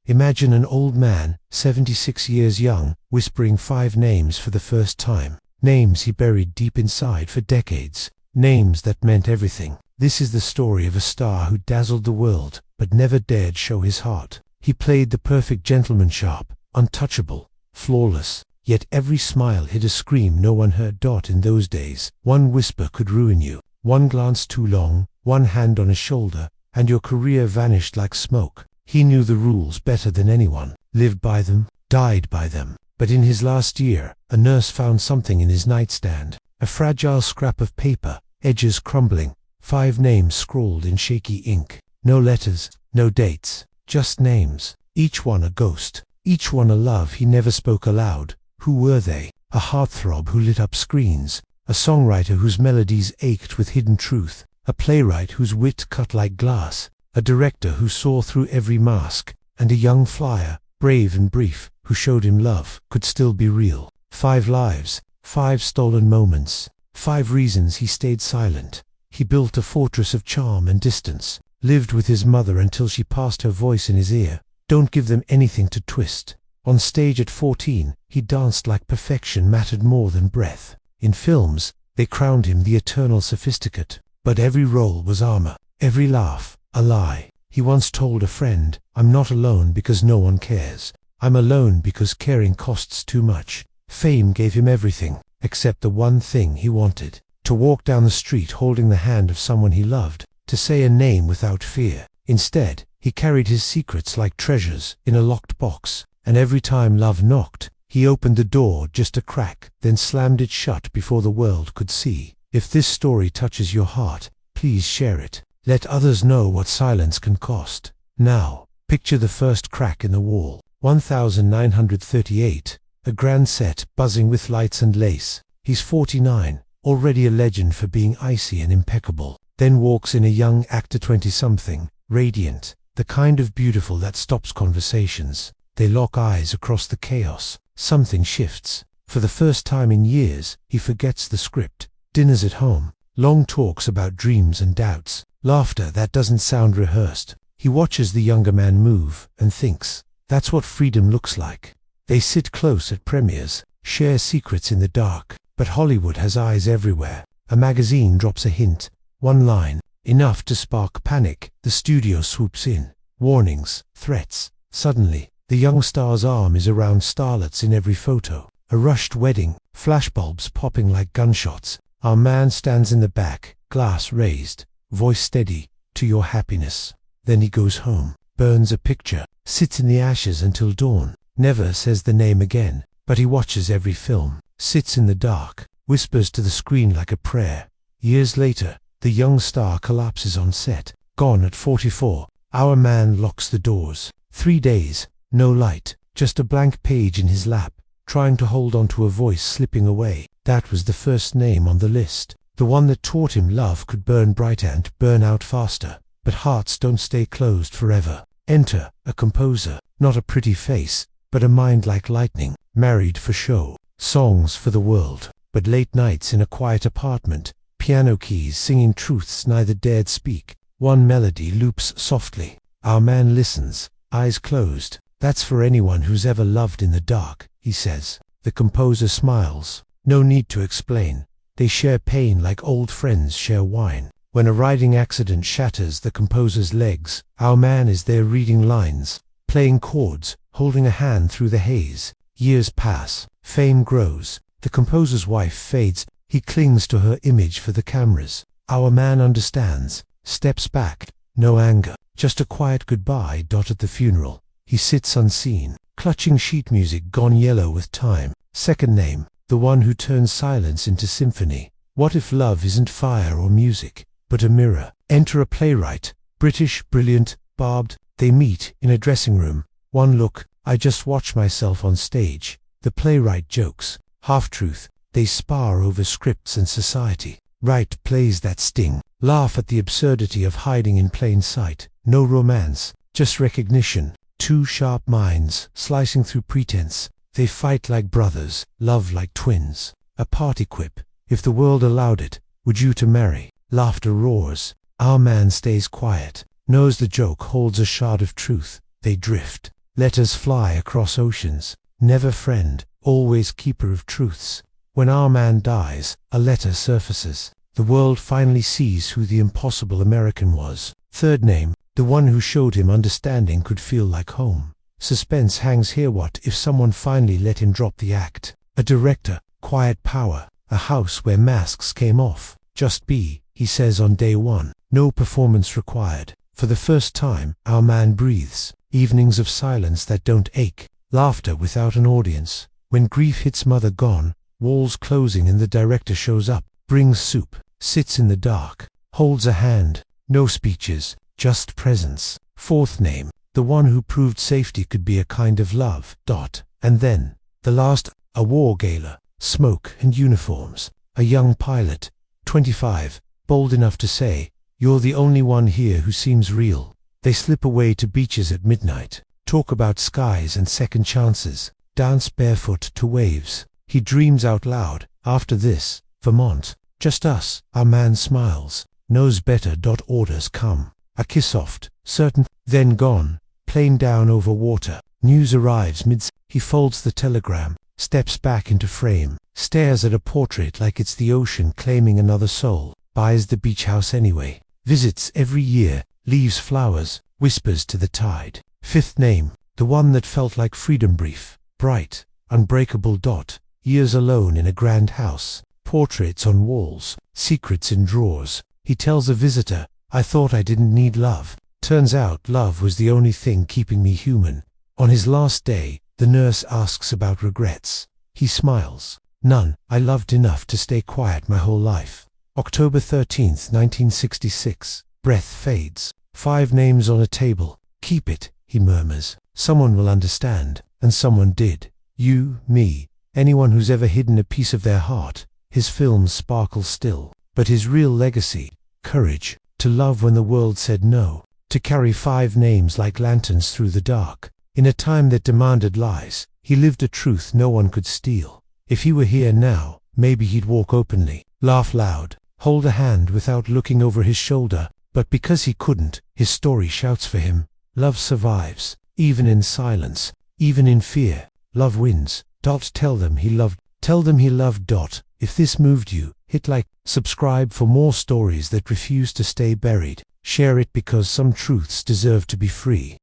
Imagine an old man, 76 years young, whispering 5 names for the first time. Names he buried deep inside for decades. Names that meant everything. This is the story of a star who dazzled the world, but never dared show his heart. He played the perfect gentleman, sharp, untouchable, flawless. Yet every smile hid a scream no one heard. In those days, one whisper could ruin you. One glance too long, one hand on his shoulder, and your career vanished like smoke. He knew the rules better than anyone, lived by them, died by them. But in his last year, a nurse found something in his nightstand. A fragile scrap of paper, edges crumbling, 5 names scrawled in shaky ink. No letters, no dates, just names. Each one a ghost, each one a love he never spoke aloud. Who were they? A heartthrob who lit up screens, a songwriter whose melodies ached with hidden truth, a playwright whose wit cut like glass, a director who saw through every mask, and a young flyer, brave and brief, who showed him love could still be real. 5 lives, 5 stolen moments, 5 reasons he stayed silent. He built a fortress of charm and distance, lived with his mother until she passed her voice in his ear. Don't give them anything to twist. On stage at 14, he danced like perfection mattered more than breath. In films, they crowned him the eternal sophisticate. But every role was armor, every laugh, a lie. He once told a friend, "I'm not alone because no one cares. I'm alone because caring costs too much." Fame gave him everything, except the one thing he wanted. To walk down the street holding the hand of someone he loved, to say a name without fear. Instead, he carried his secrets like treasures in a locked box. And every time love knocked, he opened the door just a crack, then slammed it shut before the world could see. If this story touches your heart, please share it. Let others know what silence can cost. Now, picture the first crack in the wall. 1938, a grand set buzzing with lights and lace. He's 49, already a legend for being icy and impeccable. Then walks in a young actor 20-something, radiant, the kind of beautiful that stops conversations. They lock eyes across the chaos. Something shifts. For the first time in years, he forgets the script. Dinners at home, long talks about dreams and doubts, laughter that doesn't sound rehearsed. He watches the younger man move and thinks, that's what freedom looks like. They sit close at premieres, share secrets in the dark. But Hollywood has eyes everywhere. A magazine drops a hint, one line, enough to spark panic. The studio swoops in. Warnings, threats. Suddenly, the young star's arm is around starlets in every photo. A rushed wedding, flashbulbs popping like gunshots. Our man stands in the back, glass raised, voice steady, "To your happiness." Then he goes home, burns a picture, sits in the ashes until dawn, never says the name again, but he watches every film, sits in the dark, whispers to the screen like a prayer. Years later, the young star collapses on set, gone at 44. Our man locks the doors. 3 days. No light, just a blank page in his lap, trying to hold on to a voice slipping away. That was the first name on the list, the one that taught him love could burn brighter and burn out faster. But hearts don't stay closed forever. Enter a composer, not a pretty face, but a mind like lightning, married for show, songs for the world. But late nights in a quiet apartment, piano keys singing truths neither dared speak. One melody loops softly. Our man listens, eyes closed. "That's for anyone who's ever loved in the dark," he says. The composer smiles. No need to explain. They share pain like old friends share wine. When a riding accident shatters the composer's legs, our man is there reading lines, playing chords, holding a hand through the haze. Years pass. Fame grows. The composer's wife fades. He clings to her image for the cameras. Our man understands. Steps back. No anger. Just a quiet goodbye. At the funeral, he sits unseen, clutching sheet music gone yellow with time. Second name, the one who turns silence into symphony. What if love isn't fire or music, but a mirror? Enter a playwright, British, brilliant, barbed. They meet in a dressing room. One look, "I just watch myself on stage." The playwright jokes. Half-truth. They spar over scripts and society. Wright plays that sting. Laugh at the absurdity of hiding in plain sight. No romance, just recognition. 2 sharp minds, slicing through pretense. They fight like brothers, love like twins. A party quip. "If the world allowed it, would you to marry?" Laughter roars. Our man stays quiet, knows the joke holds a shard of truth. They drift. Letters fly across oceans. Never friend, always keeper of truths. When our man dies, a letter surfaces. The world finally sees who the impossible American was. Third name, the one who showed him understanding could feel like home. Suspense hangs here. What if someone finally let him drop the act? A director, quiet power, a house where masks came off. Just be, he says on day one. No performance required. For the first time, our man breathes. Evenings of silence that don't ache. Laughter without an audience. When grief hits mother gone, walls closing and the director shows up, brings soup, sits in the dark, holds a hand. No speeches, just presence. Fourth name, the one who proved safety could be a kind of love. And then, the last, a war gala, smoke and uniforms. A young pilot, 25, bold enough to say, "You're the only one here who seems real." They slip away to beaches at midnight, talk about skies and second chances, dance barefoot to waves. He dreams out loud. After this, Vermont, just us. Our man smiles, knows better. Orders come. A kiss oft, certain, then gone. Plane down over water. News arrives mid. He folds the telegram, steps back into frame, stares at a portrait like it's the ocean claiming another soul. Buys the beach house anyway. Visits every year, leaves flowers, whispers to the tide. Fifth name, the one that felt like freedom brief. Bright, unbreakable. Years alone in a grand house. Portraits on walls, secrets in drawers. He tells a visitor, "I thought I didn't need love. Turns out love was the only thing keeping me human." On his last day, the nurse asks about regrets. He smiles. "None. I loved enough to stay quiet my whole life." October 13th, 1966. Breath fades. 5 names on a table. "Keep it," he murmurs. "Someone will understand." And someone did. You, me, anyone who's ever hidden a piece of their heart. His films sparkle still. But his real legacy, courage, to love when the world said no, to carry 5 names like lanterns through the dark. In a time that demanded lies, he lived a truth no one could steal. If he were here now, maybe he'd walk openly, laugh loud, hold a hand without looking over his shoulder. But because he couldn't, his story shouts for him. Love survives, even in silence, even in fear. Love wins. Tell them he loved. Tell them he loved. If this moved you, hit like, subscribe for more stories that refuse to stay buried. Share it because some truths deserve to be free.